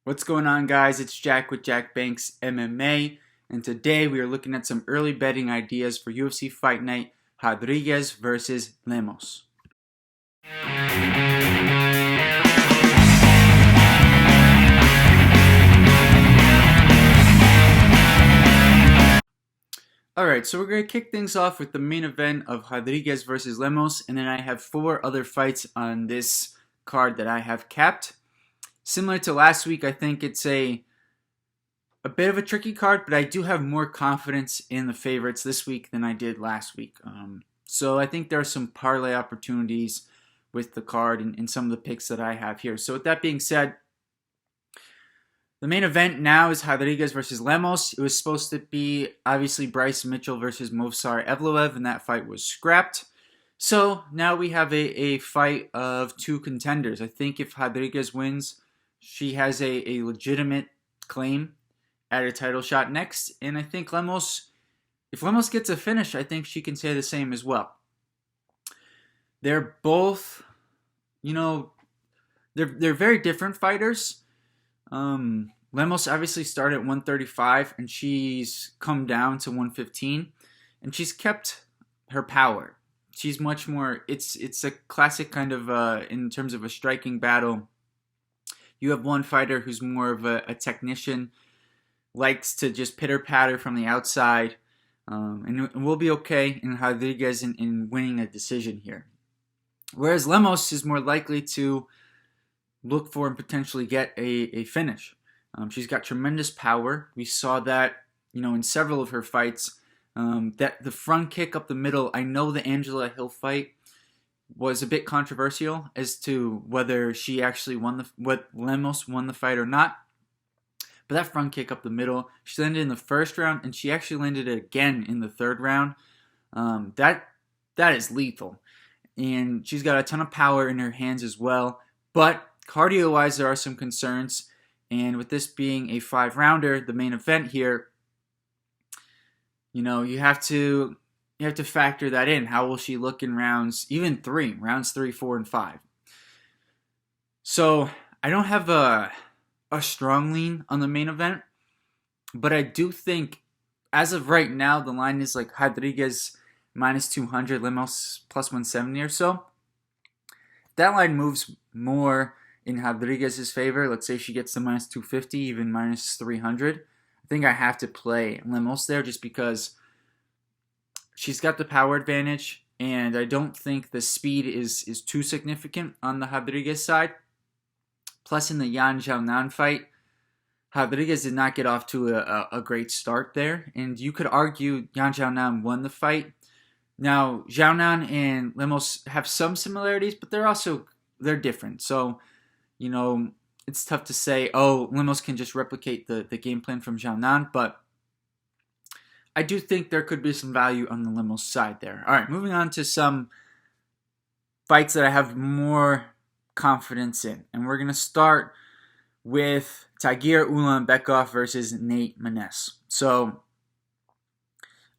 What's going on, guys? It's Jack with Jack Banks MMA, and today we are looking at some early betting ideas for UFC Fight Night Rodriguez versus Lemos. Alright, so we're going to kick things off with the main event of Rodriguez versus Lemos, and then I have 4 other fights on this card that I have capped. Similar to last week, I think it's a bit of a tricky card, but I do have more confidence in the favorites this week than I did last week. So I think there are some parlay opportunities with the card and some of the picks that I have here. So with that being said, the main event now is Rodriguez versus Lemos. It was supposed to be, obviously, Bryce Mitchell versus Movsar Evloev, and that fight was scrapped. So now we have a fight of 2 contenders. I think if Rodriguez wins, she has a legitimate claim at a title shot next. And I think if Lemos gets a finish, I think she can say the same as well. They're both, they're very different fighters. Lemos obviously started at 135, and she's come down to 115, and she's kept her power. She's much more, it's a classic kind of, in terms of a striking battle. You have one fighter who's more of a technician, likes to just pitter-patter from the outside, and we'll be okay in Rodriguez in winning a decision here. Whereas Lemos is more likely to look for and potentially get a finish. She's got tremendous power. We saw that, in several of her fights. That the front kick up the middle, I know the Angela Hill fight was a bit controversial as to whether she actually Lemos won the fight or not. But that front kick up the middle, she landed in the first round, and she actually landed it again in the third round. That is lethal. And she's got a ton of power in her hands as well. But cardio-wise, there are some concerns. And with this being a 5-rounder, the main event here, you have to factor that in. How will she look in rounds 3, 4, and 5? So I don't have a strong lean on the main event, but I do think as of right now, the line is like Rodriguez minus 200, Lemos plus 170 or so. If that line moves more in Rodriguez's favor, let's say she gets to minus 250, even minus 300, I think I have to play Lemos there just because she's got the power advantage, and I don't think the speed is too significant on the Rodriguez side. Plus, in the Yan Xiaonan fight, Rodriguez did not get off to a great start there, and you could argue Yan Xiaonan won the fight. Now, Xiaonan and Lemos have some similarities, but they're different. So, it's tough to say, Lemos can just replicate the game plan from Xiaonan, but I do think there could be some value on the Lemos side there. All right, moving on to some fights that I have more confidence in. And we're going to start with Tagir Ulanbekov versus Nate Maness. So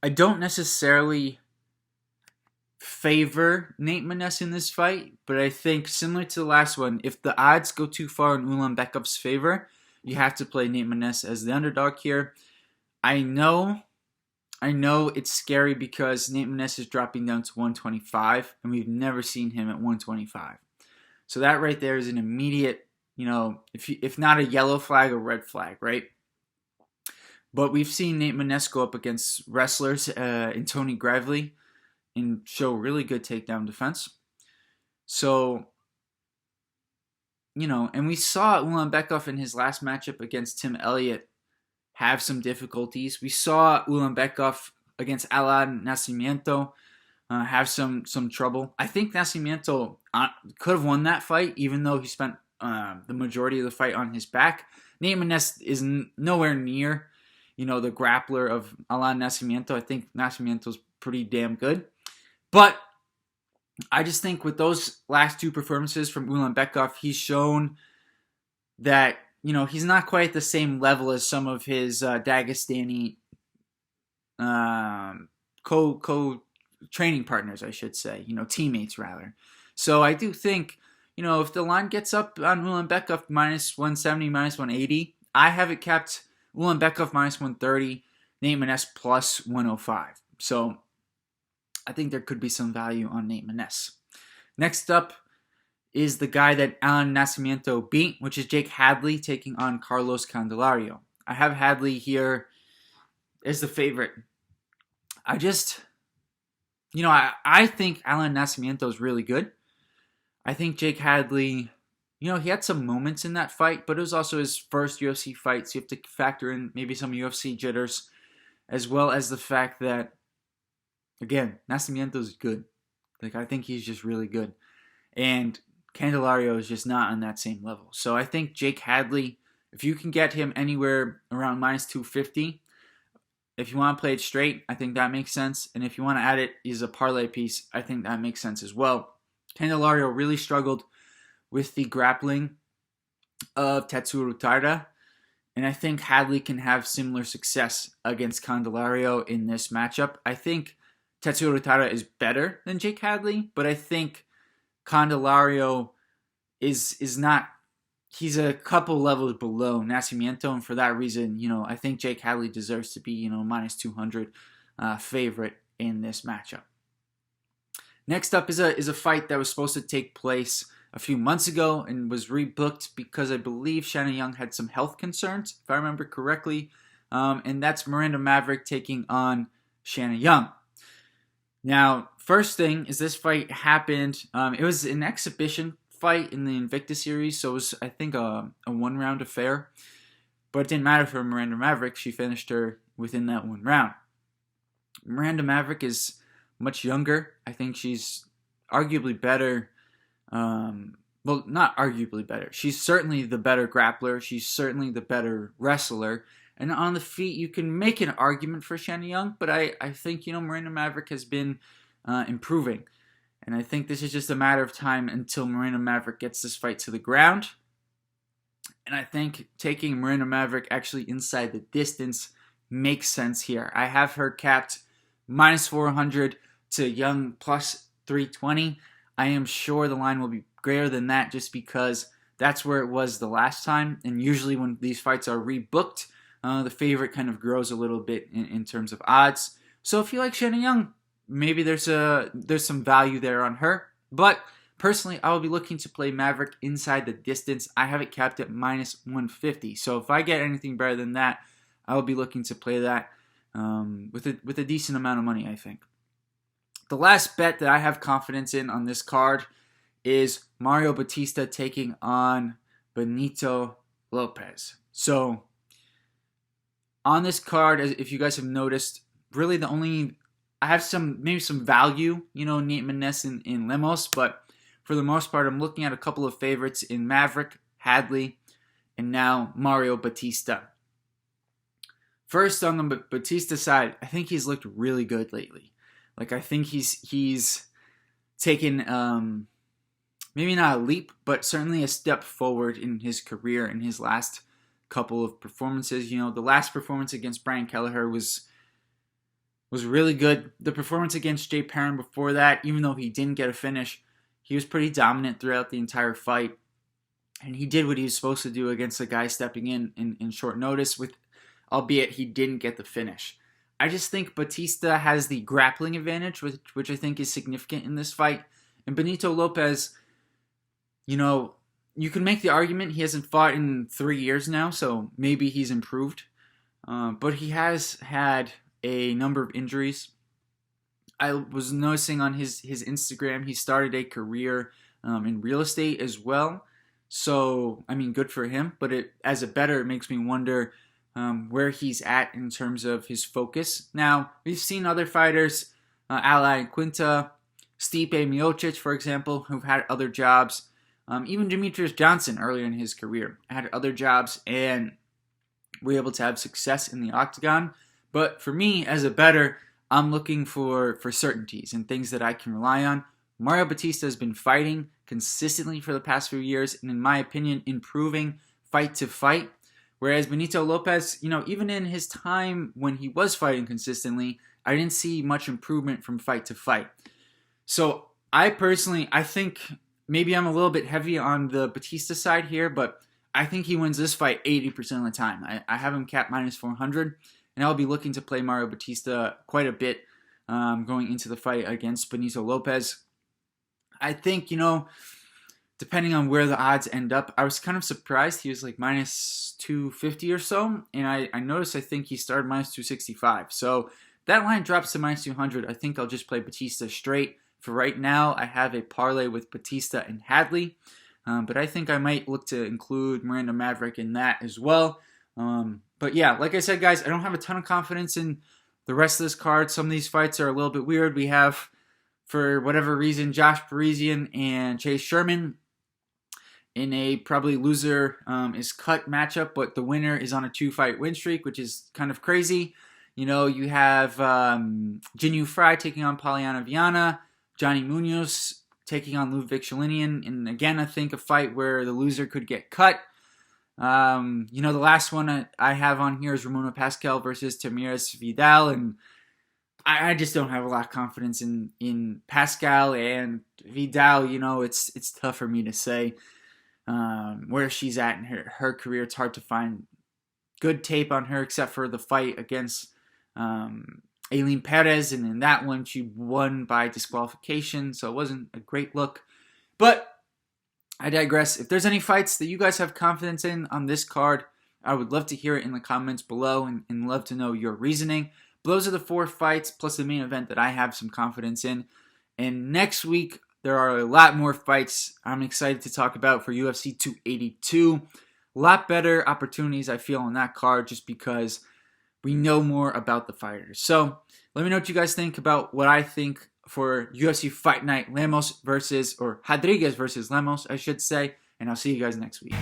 I don't necessarily favor Nate Maness in this fight, but I think similar to the last one, if the odds go too far in Ulanbekov's favor, you have to play Nate Maness as the underdog here. I know it's scary because Nate Maness is dropping down to 125, and we've never seen him at 125. So that right there is an immediate, if not a yellow flag, a red flag, right? But we've seen Nate Maness go up against wrestlers in Tony Gravely and show really good takedown defense. So, and we saw Ulanbekov in his last matchup against Tim Elliott have some difficulties. We saw Ulanbekov against Alan Nascimento have some trouble. I think Nascimento could have won that fight, even though he spent the majority of the fight on his back. Nate Maness is nowhere near, the grappler of Alan Nascimento. I think Nascimento's pretty damn good. But I just think with those last 2 performances from Ulanbekov, he's shown that, he's not quite at the same level as some of his Dagestani co-training partners, I should say, teammates rather. So I do think, if the line gets up on Ulanbekov minus 170, minus 180, I have it capped Ulanbekov minus 130, Nate Maness plus 105. So I think there could be some value on Nate Maness. Next up is the guy that Alan Nascimento beat, which is Jake Hadley taking on Carlos Candelario. I have Hadley here as the favorite. I think Alan Nascimento is really good. I think Jake Hadley, he had some moments in that fight, but it was also his first UFC fight, so you have to factor in maybe some UFC jitters, as well as the fact that, again, Nascimento is good. I think he's just really good. And Candelario is just not on that same level. So I think Jake Hadley, if you can get him anywhere around minus 250, if you want to play it straight, I think that makes sense. And if you want to add it as a parlay piece, I think that makes sense as well. Candelario really struggled with the grappling of Tatsuro Taira, and I think Hadley can have similar success against Candelario in this matchup. I think Tatsuro Taira is better than Jake Hadley, but I think Candelario is not. He's a couple levels below Nascimento, and for that reason, I think Jake Hadley deserves to be, minus 200 favorite in this matchup. Next up is a fight that was supposed to take place a few months ago and was rebooked because I believe Shanna Young had some health concerns, if I remember correctly, and that's Miranda Maverick taking on Shanna Young. Now, first thing is this fight happened. It was an exhibition fight in the Invicta series, so it was, I think, a one-round affair. But it didn't matter for Miranda Maverick. She finished her within that one round. Miranda Maverick is much younger. I think she's arguably better. Well, not arguably better. She's certainly the better grappler. She's certainly the better wrestler. And on the feet, you can make an argument for Shanna Young, but I think, Miranda Maverick has been improving. And I think this is just a matter of time until Miranda Maverick gets this fight to the ground. And I think taking Miranda Maverick actually inside the distance makes sense here. I have her capped minus 400 to Young plus 320. I am sure the line will be greater than that just because that's where it was the last time. And usually when these fights are rebooked, the favorite kind of grows a little bit in terms of odds. So if you like Shanna Young, maybe there's some value there on her. But personally, I will be looking to play Maverick inside the distance. I have it capped at minus 150. So if I get anything better than that, I will be looking to play that with a decent amount of money, I think. The last bet that I have confidence in on this card is Mario Batista taking on Benito Lopez. So on this card, if you guys have noticed, really I have maybe some value, Nate Maness in Lemos, but for the most part, I'm looking at a couple of favorites in Maverick, Hadley, and now Mario Batista. First, on the Batista side, I think he's looked really good lately. I think he's taken maybe not a leap, but certainly a step forward in his career in his last couple of performances. The last performance against Brian Kelleher was really good. The performance against Jay Perrin before that, even though he didn't get a finish, he was pretty dominant throughout the entire fight. And he did what he was supposed to do against a guy stepping in short notice, albeit he didn't get the finish. I just think Batista has the grappling advantage, which I think is significant in this fight. And Benito Lopez, you can make the argument he hasn't fought in 3 years now, so maybe he's improved. But he has had a number of injuries. I was noticing on his Instagram, he started a career in real estate as well. So, good for him. But as a bettor, it makes me wonder where he's at in terms of his focus. Now, we've seen other fighters, Ally Quinta, Stipe Miocic, for example, who've had other jobs. Even Demetrius Johnson, earlier in his career, had other jobs and were able to have success in the octagon. But for me, as a bettor, I'm looking for certainties and things that I can rely on. Mario Batista has been fighting consistently for the past few years, and in my opinion, improving fight to fight. Whereas Benito Lopez, even in his time when he was fighting consistently, I didn't see much improvement from fight to fight. So I think maybe I'm a little bit heavy on the Batista side here, but I think he wins this fight 80% of the time. I have him capped minus 400, and I'll be looking to play Mario Batista quite a bit going into the fight against Benito Lopez. I think, depending on where the odds end up, I was kind of surprised he was like minus 250 or so, and I noticed I think he started minus 265. So that line drops to minus 200. I think I'll just play Batista straight. For right now, I have a parlay with Batista and Hadley, but I think I might look to include Miranda Maverick in that as well. But yeah, like I said, guys, I don't have a ton of confidence in the rest of this card. Some of these fights are a little bit weird. We have, for whatever reason, Josh Parisian and Chase Sherman in a probably loser is cut matchup, but the winner is on a 2-fight win streak, which is kind of crazy. You have Jinyu Fry taking on Polyana Viana, Johnny Munoz taking on Ludwig Shalinian, and again, I think a fight where the loser could get cut. The last one I have on here is Ramona Pascal versus Tamiris Vidal, and I just don't have a lot of confidence in Pascal and Vidal. It's tough for me to say where she's at in her career. It's hard to find good tape on her except for the fight against Aileen Perez, and in that one she won by disqualification, so it wasn't a great look. But I digress. If there's any fights that you guys have confidence in on this card, I would love to hear it in the comments below and love to know your reasoning. But those are the 4 fights plus the main event that I have some confidence in. And next week, there are a lot more fights I'm excited to talk about for UFC 282. A lot better opportunities, I feel, on that card just because we know more about the fighters. So let me know what you guys think about what I think for UFC Fight Night Rodriguez versus Lemos, I should say. And I'll see you guys next week.